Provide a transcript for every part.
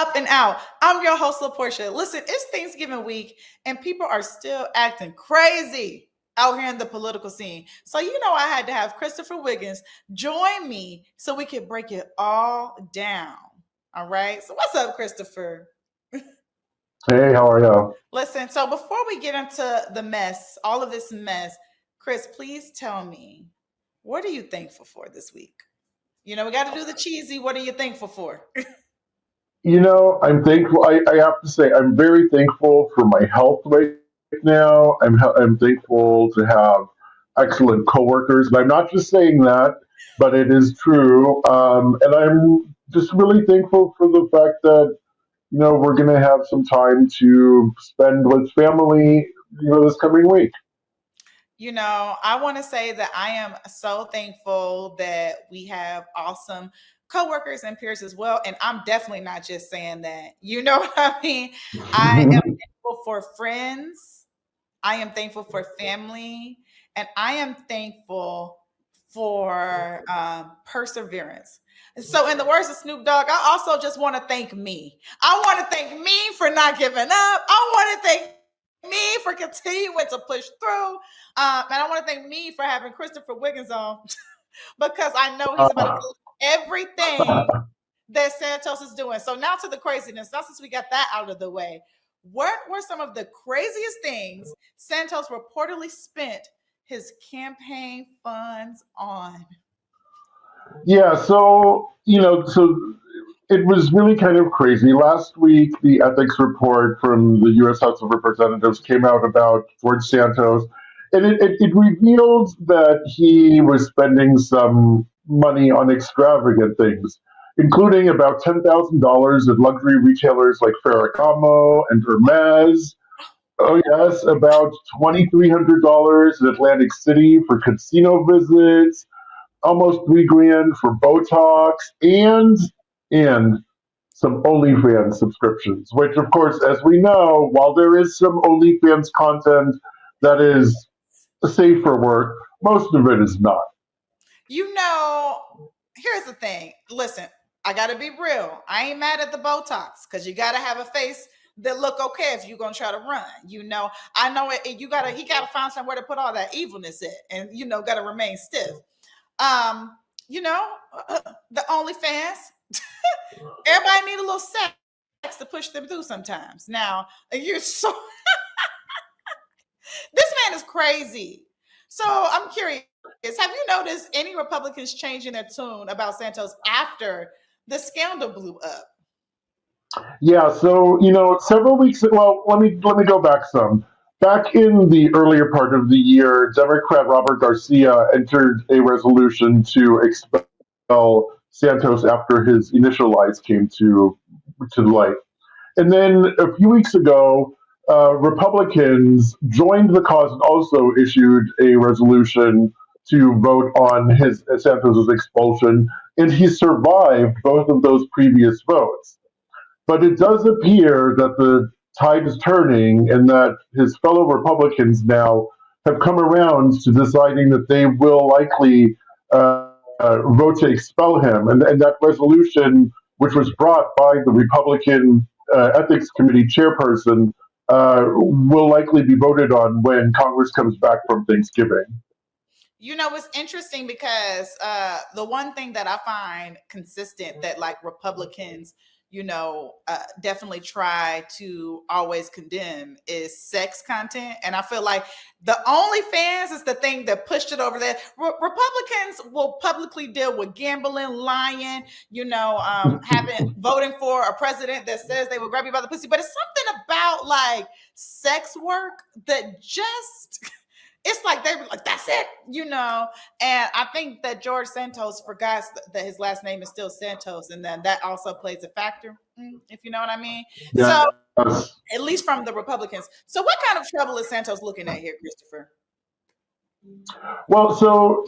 up and out. I'm your host, LaPortia. Listen, it's Thanksgiving week, and people are still acting crazy out here in the political scene. So, I had to have Christopher Wiggins join me so we could break it all down. All right. So, what's up, Christopher? Hey, how are you? Listen, so before we get into the mess, all of this mess, Chris, please tell me, what are you thankful for this week? We got to do the cheesy. What are you thankful for? I'm thankful. I have to say, I'm very thankful for my health right now. I'm thankful to have excellent coworkers, and I'm not just saying that, but it is true. And I'm just really thankful for the fact that we're going to have some time to spend with family, this coming week. I want to say that I am so thankful that we have awesome coworkers and peers as well. And I'm definitely not just saying that. You know what I mean? I am thankful for friends. I am thankful for family. And I am thankful for perseverance. And so, in the words of Snoop Dogg, I also just want to thank me. I want to thank me for not giving up. I want to thank me for continuing to push through. And I want to thank me for having Christopher Wiggins on because I know he's about to Uh, do everything that Santos is doing. So now to the craziness. Now since we got that out of the way, what were some of the craziest things Santos reportedly spent his campaign funds on? yeah, so it was really kind of crazy. Last week, the ethics report from the U.S. House of Representatives came out about George Santos, and it revealed that he was spending some money on extravagant things, including about $10,000 at luxury retailers like Ferragamo and Hermes. Oh yes, about $2,300 in Atlantic City for casino visits, almost 3 grand for Botox, and some OnlyFans subscriptions. Which, of course, as we know, while there is some OnlyFans content that is safe for work, most of it is not. You know, Here's the thing. Listen, I gotta be real. I ain't mad at the Botox because you gotta have a face that look okay if you're gonna try to run. I know it. He gotta find somewhere to put all that evilness in, and gotta remain stiff. Um, you know, the OnlyFans. Everybody need a little sex to push them through sometimes. Now, you're so this man is crazy. So I'm curious, have you noticed any Republicans changing their tune about Santos after the scandal blew up? Yeah, so several weeks. Well, let me go back some. Back in the earlier part of the year, Democrat Robert Garcia entered a resolution to expel Santos after his initial lies came to light. And then a few weeks ago, Republicans joined the cause and also issued a resolution to vote on his Santos's expulsion, and he survived both of those previous votes. But it does appear that the tide is turning and that his fellow Republicans now have come around to deciding that they will likely vote to expel him. And that resolution, which was brought by the Republican Ethics Committee chairperson, will likely be voted on when Congress comes back from Thanksgiving. It's interesting because the one thing that I find consistent that like Republicans, definitely try to always condemn is sex content. And I feel like the OnlyFans is the thing that pushed it over there. Republicans will publicly deal with gambling, lying, having voting for a president that says they will grab you by the pussy. But it's something about like sex work that just it's like they were like, that's it. And I think that George Santos forgot that his last name is still Santos, and then that also plays a factor, if you know what I mean. So, Yes. at least from the Republicans. So, what kind of trouble is Santos looking at here, Christopher? Well,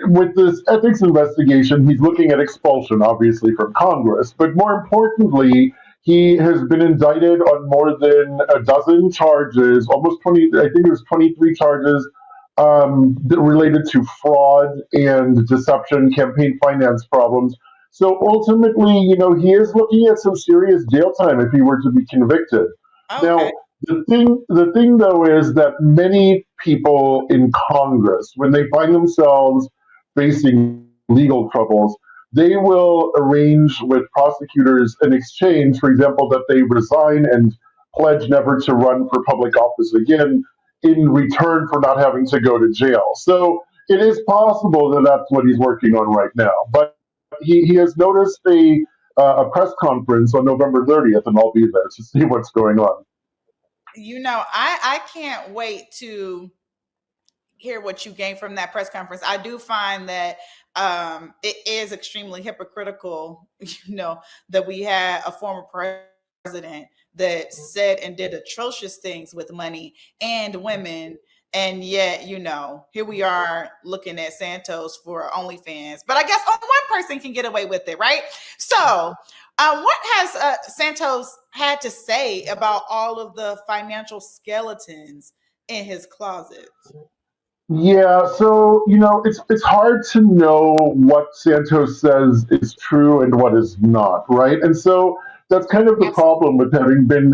with this ethics investigation, he's looking at expulsion, obviously, from Congress. But more importantly, he has been indicted on more than a dozen charges, almost 20, I think it was 23 charges related to fraud and deception, campaign finance problems. So ultimately, he is looking at some serious jail time if he were to be convicted. Okay. Now, the thing though is that many people in Congress, when they find themselves facing legal troubles, they will arrange with prosecutors an exchange, for example, that they resign and pledge never to run for public office again in return for not having to go to jail. So it is possible that that's what he's working on right now. But he has noticed a press conference on November 30th, and I'll be there to see what's going on. I can't wait to hear what you gain from that press conference. I do find that it is extremely hypocritical, that we had a former president that said and did atrocious things with money and women. And yet, here we are looking at Santos for OnlyFans. But I guess only one person can get away with it, right? So, what has Santos had to say about all of the financial skeletons in his closet? Yeah, so it's hard to know what Santos says is true and what is not, right? And so that's kind of the Absolutely. problem with having been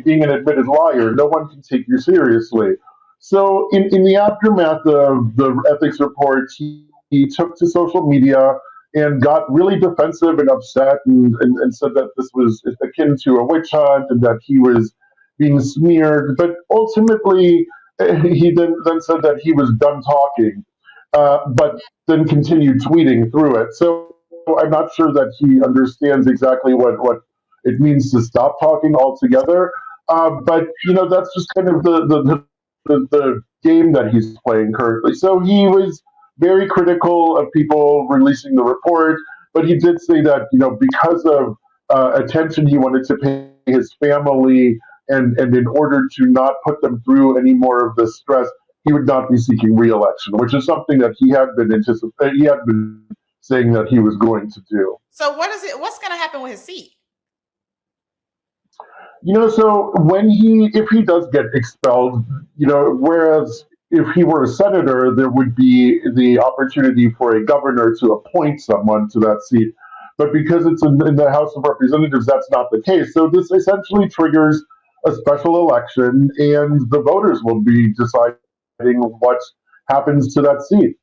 being an admitted liar. No one can take you seriously. So in the aftermath of the ethics report, he took to social media and got really defensive and upset and said that this was akin to a witch hunt and that he was being smeared. But ultimately, he then said that he was done talking, but then continued tweeting through it. So I'm not sure that he understands exactly what it means to stop talking altogether. But that's just kind of the game that he's playing currently. So he was very critical of people releasing the report, but he did say that because of attention he wanted to pay his family, and in order to not put them through any more of the stress, he would not be seeking re-election, which is something that he had been saying that he was going to do. So what is it? What's going to happen with his seat? So if he does get expelled, whereas if he were a senator, there would be the opportunity for a governor to appoint someone to that seat. But because it's in the House of Representatives, that's not the case. So this essentially triggers a special election, and the voters will be deciding what happens to that seat.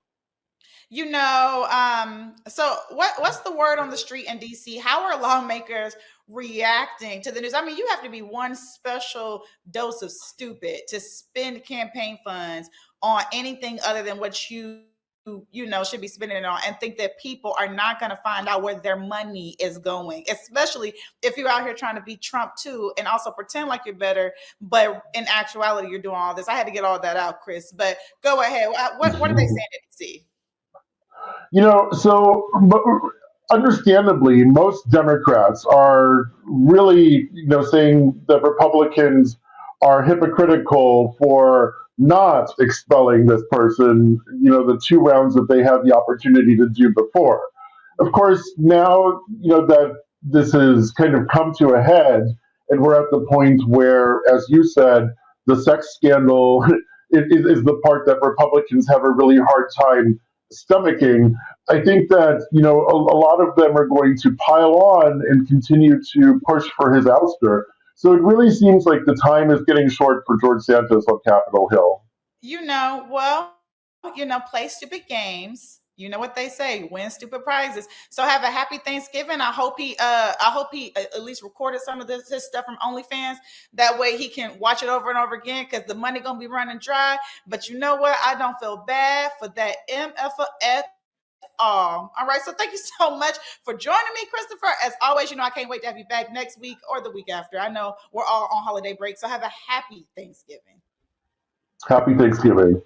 So what's the word on the street in DC? How are lawmakers reacting to the news? I mean, you have to be one special dose of stupid to spend campaign funds on anything other than what should be spending it on, and think that people are not going to find out where their money is going, especially if you're out here trying to be Trump too and also pretend like you're better, but in actuality you're doing all this. I had to get all that out, Chris, but go ahead. What are they saying in DC? So understandably, most Democrats are really, saying that Republicans are hypocritical for not expelling this person, the two rounds that they had the opportunity to do before. Of course, now, that this has kind of come to a head, and we're at the point where, as you said, the sex scandal is the part that Republicans have a really hard time stomaching. I think that a lot of them are going to pile on and continue to push for his ouster. So it really seems like the time is getting short for George Santos on Capitol Hill. Well, play stupid games. You know what they say, win stupid prizes. So have a happy Thanksgiving. I hope he at least recorded some of his stuff from OnlyFans. That way he can watch it over and over again, because the money gonna be running dry. But you know what? I don't feel bad for that MFF all right. So thank you so much for joining me, Christopher. As always, I can't wait to have you back next week or the week after. I know we're all on holiday break. So have a happy Thanksgiving. Happy Thanksgiving.